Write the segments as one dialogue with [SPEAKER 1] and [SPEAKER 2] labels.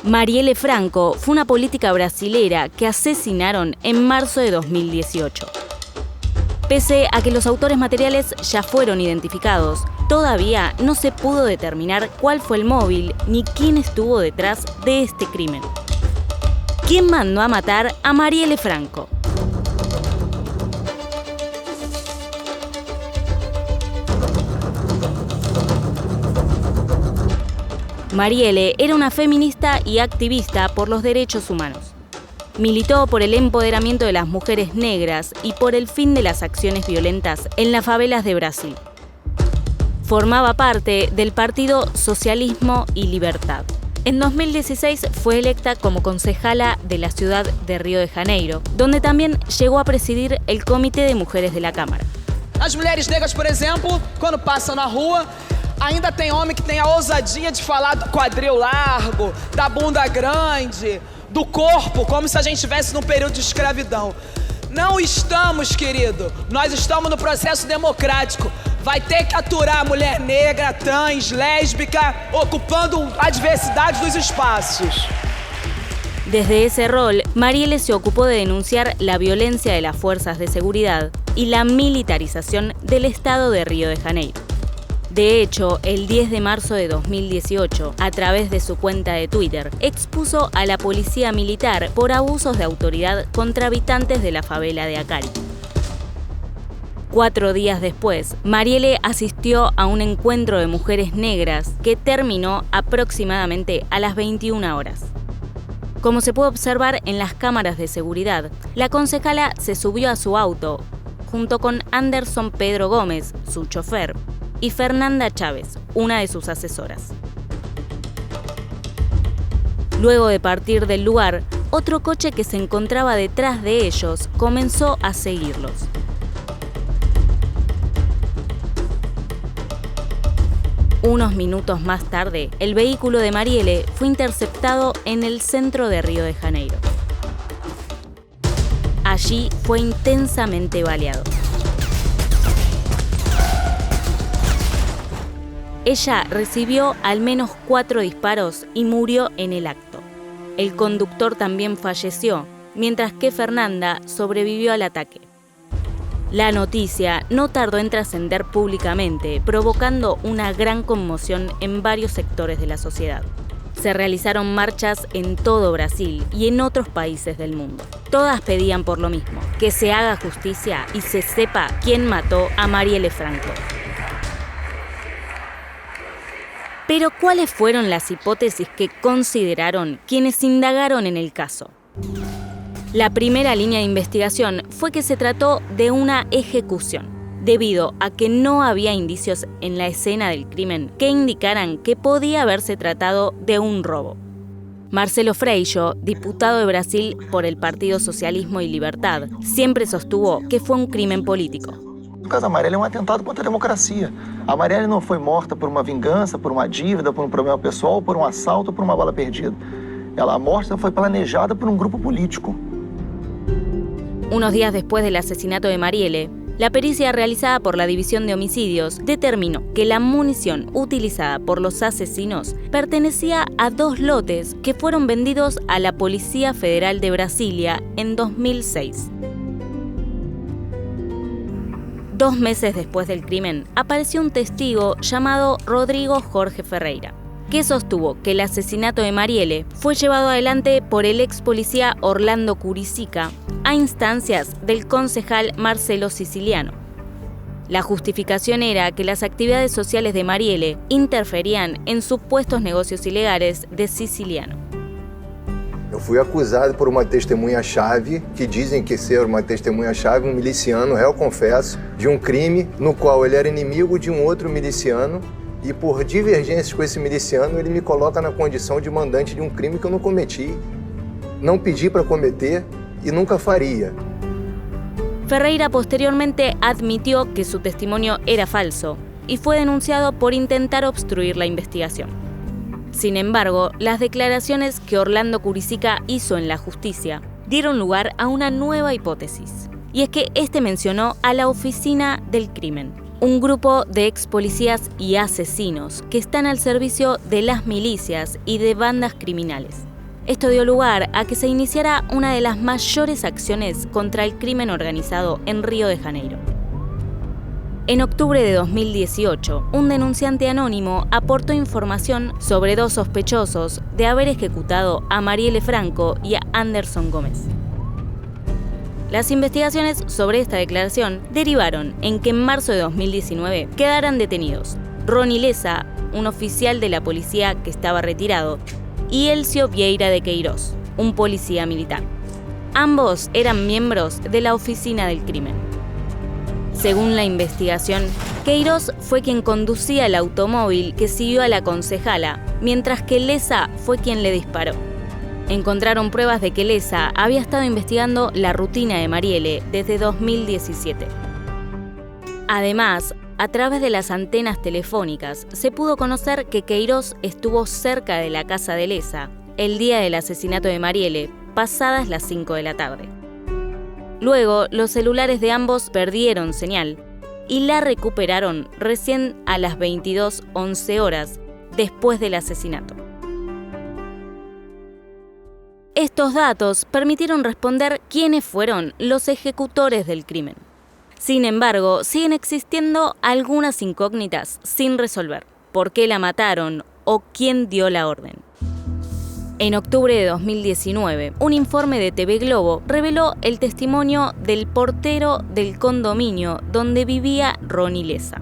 [SPEAKER 1] Marielle Franco fue una política brasilera que asesinaron en marzo de 2018. Pese a que los autores materiales ya fueron identificados, todavía no se pudo determinar cuál fue el móvil ni quién estuvo detrás de este crimen. ¿Quién mandó a matar a Marielle Franco? Marielle era una feminista y activista por los derechos humanos. Militó por el empoderamiento de las mujeres negras y por el fin de las acciones violentas en las favelas de Brasil. Formaba parte del partido Socialismo y Libertad. En 2016 fue electa como concejala de la ciudad de Río de Janeiro, donde también llegó a presidir el Comité de Mujeres de la Cámara.
[SPEAKER 2] As mulheres negras, por exemplo, quando passam na rua, ainda tem homem que tem a ousadia de falar do quadril largo, da bunda grande, do corpo, como se a gente estivesse num período de escravidão. Não estamos, querido. Nós estamos no processo democrático. Vai ter que aturar a mulher negra, trans, lésbica, ocupando a diversidade dos espaços.
[SPEAKER 1] Desde ese rol, Marielle se ocupó de denunciar la violencia de las fuerzas de seguridad y la militarización del Estado de Río de Janeiro. De hecho, el 10 de marzo de 2018, a través de su cuenta de Twitter, expuso a la policía militar por abusos de autoridad contra habitantes de la favela de Acari. 4 días después, Marielle asistió a un encuentro de mujeres negras que terminó aproximadamente a las 21 horas. Como se puede observar en las cámaras de seguridad, la concejala se subió a su auto junto con Anderson Pedro Gómez, su chofer, y Fernanda Chávez, una de sus asesoras. Luego de partir del lugar, otro coche que se encontraba detrás de ellos comenzó a seguirlos. Unos minutos más tarde, el vehículo de Marielle fue interceptado en el centro de Río de Janeiro. Allí fue intensamente baleado. Ella recibió al menos 4 disparos y murió en el acto. El conductor también falleció, mientras que Fernanda sobrevivió al ataque. La noticia no tardó en trascender públicamente, provocando una gran conmoción en varios sectores de la sociedad. Se realizaron marchas en todo Brasil y en otros países del mundo. Todas pedían por lo mismo, que se haga justicia y se sepa quién mató a Marielle Franco. Pero ¿cuáles fueron las hipótesis que consideraron quienes indagaron en el caso? La primera línea de investigación fue que se trató de una ejecución, debido a que no había indicios en la escena del crimen que indicaran que podía haberse tratado de un robo. Marcelo Freixo, diputado de Brasil por el Partido Socialismo y Libertad, siempre sostuvo que fue un crimen político.
[SPEAKER 3] O caso Marielle é atentado contra a democracia. A Marielle não foi morta por uma vingança, por uma dívida, por um problema pessoal, por um assalto, por uma bala perdida. A morte foi planejada por um grupo político.
[SPEAKER 1] Unos días después del asesinato de Marielle, la pericia realizada por la División de Homicidios determinó que la munición utilizada por los asesinos pertenecía a 2 lotes que fueron vendidos a la Policía Federal de Brasilia en 2006. 2 meses después del crimen, apareció un testigo llamado Rodrigo Jorge Ferreira, que sostuvo que el asesinato de Marielle fue llevado adelante por el ex policía Orlando Curicica a instancias del concejal Marcelo Siciliano. La justificación era que las actividades sociales de Marielle interferían en supuestos negocios ilegales de Siciliano.
[SPEAKER 4] Eu fui acusado por uma testemunha-chave, que dizem que ser uma testemunha-chave, um miliciano, réu confesso, de um crime no qual ele era inimigo de um outro miliciano e por divergências com esse miliciano ele me coloca na condição de mandante de um crime que eu não cometi, não pedi para cometer e nunca faria.
[SPEAKER 1] Ferreira posteriormente admitió que su testimonio era falso y fue denunciado por intentar obstruir la investigación. Sin embargo, las declaraciones que Orlando Curicica hizo en la justicia dieron lugar a una nueva hipótesis. Y es que este mencionó a la Oficina del Crimen, un grupo de ex policías y asesinos que están al servicio de las milicias y de bandas criminales. Esto dio lugar a que se iniciara una de las mayores acciones contra el crimen organizado en Río de Janeiro. En octubre de 2018, un denunciante anónimo aportó información sobre 2 sospechosos de haber ejecutado a Marielle Franco y a Anderson Gómez. Las investigaciones sobre esta declaración derivaron en que en marzo de 2019 quedaran detenidos Rony Lessa, un oficial de la policía que estaba retirado, y Elcio Vieira de Queiroz, un policía militar. Ambos eran miembros de la Oficina del Crimen. Según la investigación, Queiroz fue quien conducía el automóvil que siguió a la concejala, mientras que Lessa fue quien le disparó. Encontraron pruebas de que Lessa había estado investigando la rutina de Marielle desde 2017. Además, a través de las antenas telefónicas, se pudo conocer que Queiroz estuvo cerca de la casa de Lessa el día del asesinato de Marielle, pasadas las 5 de la tarde. Luego, los celulares de ambos perdieron señal y la recuperaron recién a las 22:11 horas después del asesinato. Estos datos permitieron responder quiénes fueron los ejecutores del crimen. Sin embargo, siguen existiendo algunas incógnitas sin resolver. ¿Por qué la mataron o quién dio la orden? En octubre de 2019, un informe de TV Globo reveló el testimonio del portero del condominio donde vivía Rony Lessa.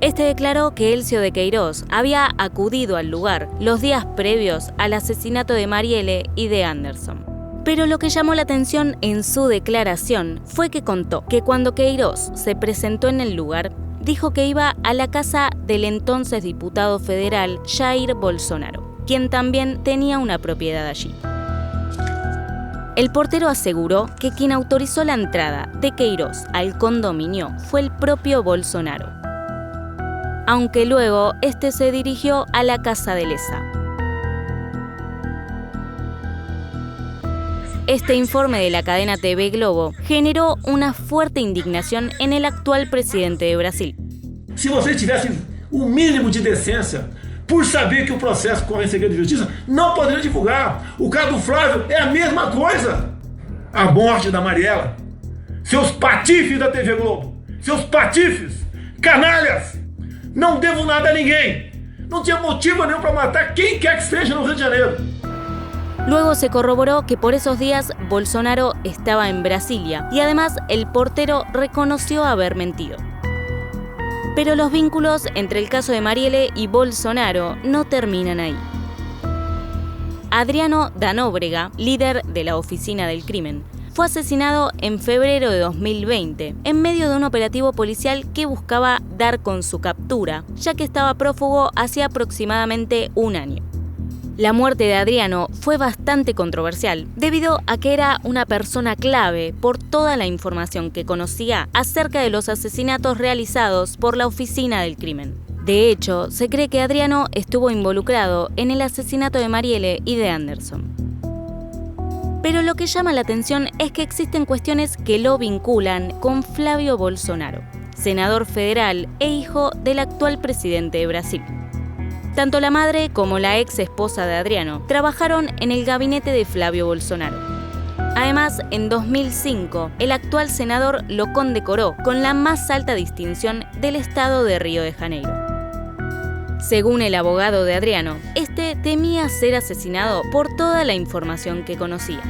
[SPEAKER 1] Este declaró que Elcio de Queiroz había acudido al lugar los días previos al asesinato de Marielle y de Anderson. Pero lo que llamó la atención en su declaración fue que contó que cuando Queiroz se presentó en el lugar, dijo que iba a la casa del entonces diputado federal Jair Bolsonaro, quien también tenía una propiedad allí. El portero aseguró que quien autorizó la entrada de Queiroz al condominio fue el propio Bolsonaro, aunque luego este se dirigió a la casa de Lessa. Este informe de la cadena TV Globo generó una fuerte indignación en el actual presidente de Brasil.
[SPEAKER 5] Se vocês tivessem mínimo de decência, por saber que o processo corre em segredo de justiça, não poderiam divulgar. O caso do Flávio é a mesma coisa. A morte da Mariela. Seus patifes da TV Globo. Seus patifes. Canalhas. Não devo nada a ninguém. Não tinha motivo nenhum para matar quem quer que seja no Rio de Janeiro.
[SPEAKER 1] Luego se corroboró que por esos días Bolsonaro estaba en Brasilia y además el portero reconoció haber mentido. Pero los vínculos entre el caso de Marielle y Bolsonaro no terminan ahí. Adriano da Nóbrega, líder de la Oficina del Crimen, fue asesinado en febrero de 2020 en medio de un operativo policial que buscaba dar con su captura, ya que estaba prófugo hacía aproximadamente un año. La muerte de Adriano fue bastante controversial, debido a que era una persona clave por toda la información que conocía acerca de los asesinatos realizados por la Oficina del Crimen. De hecho, se cree que Adriano estuvo involucrado en el asesinato de Marielle y de Anderson. Pero lo que llama la atención es que existen cuestiones que lo vinculan con Flavio Bolsonaro, senador federal e hijo del actual presidente de Brasil. Tanto la madre como la ex esposa de Adriano trabajaron en el gabinete de Flavio Bolsonaro. Además, en 2005, el actual senador lo condecoró con la más alta distinción del estado de Río de Janeiro. Según el abogado de Adriano, este temía ser asesinado por toda la información que conocía.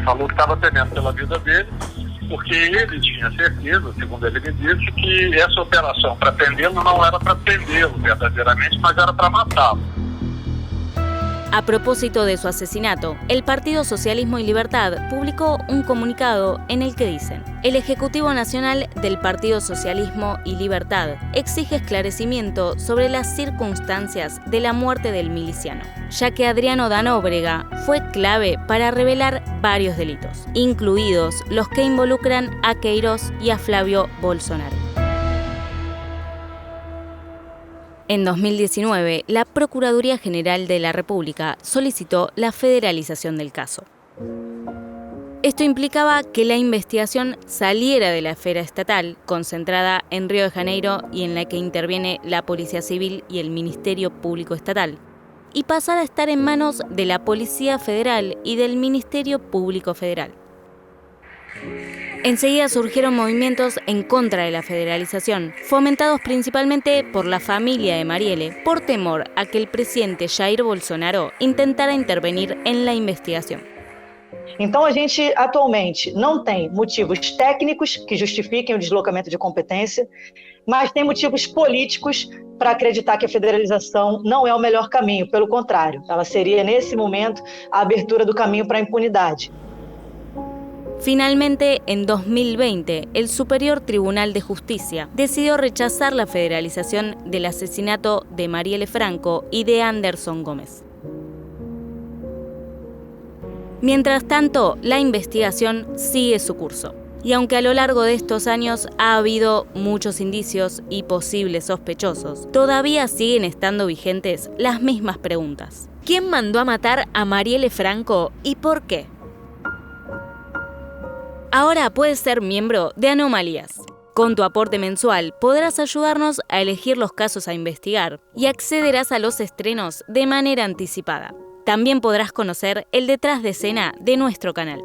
[SPEAKER 6] Falou que estava temendo pela vida dele, porque ele tinha certeza, segundo ele me disse, que essa operação para prendê-lo não era para prendê-lo verdadeiramente, mas era para matá-lo.
[SPEAKER 1] A propósito de su asesinato, el Partido Socialismo y Libertad publicó un comunicado en el que dicen: el Ejecutivo Nacional del Partido Socialismo y Libertad exige esclarecimiento sobre las circunstancias de la muerte del miliciano, ya que Adriano da Nóbrega fue clave para revelar varios delitos, incluidos los que involucran a Queiroz y a Flavio Bolsonaro. En 2019, la Procuraduría General de la República solicitó la federalización del caso. Esto implicaba que la investigación saliera de la esfera estatal, concentrada en Río de Janeiro y en la que interviene la Policía Civil y el Ministerio Público Estatal, y pasara a estar en manos de la Policía Federal y del Ministerio Público Federal. Enseguida surgieron movimientos en contra de la federalización, fomentados principalmente por la familia de Marielle, por temor a que el presidente Jair Bolsonaro intentara intervenir en la investigación.
[SPEAKER 7] Então, a gente atualmente não tem motivos técnicos que justifiquem o deslocamento de competência, mas tem motivos políticos para acreditar que a federalização não é o melhor caminho. Pelo contrário, ela seria, nesse momento, a abertura do caminho para a impunidade.
[SPEAKER 1] Finalmente, en 2020, el Superior Tribunal de Justicia decidió rechazar la federalización del asesinato de Marielle Franco y de Anderson Gómez. Mientras tanto, la investigación sigue su curso. Y aunque a lo largo de estos años ha habido muchos indicios y posibles sospechosos, todavía siguen estando vigentes las mismas preguntas. ¿Quién mandó a matar a Marielle Franco y por qué? Ahora puedes ser miembro de Anomalías. Con tu aporte mensual podrás ayudarnos a elegir los casos a investigar y accederás a los estrenos de manera anticipada. También podrás conocer el detrás de escena de nuestro canal.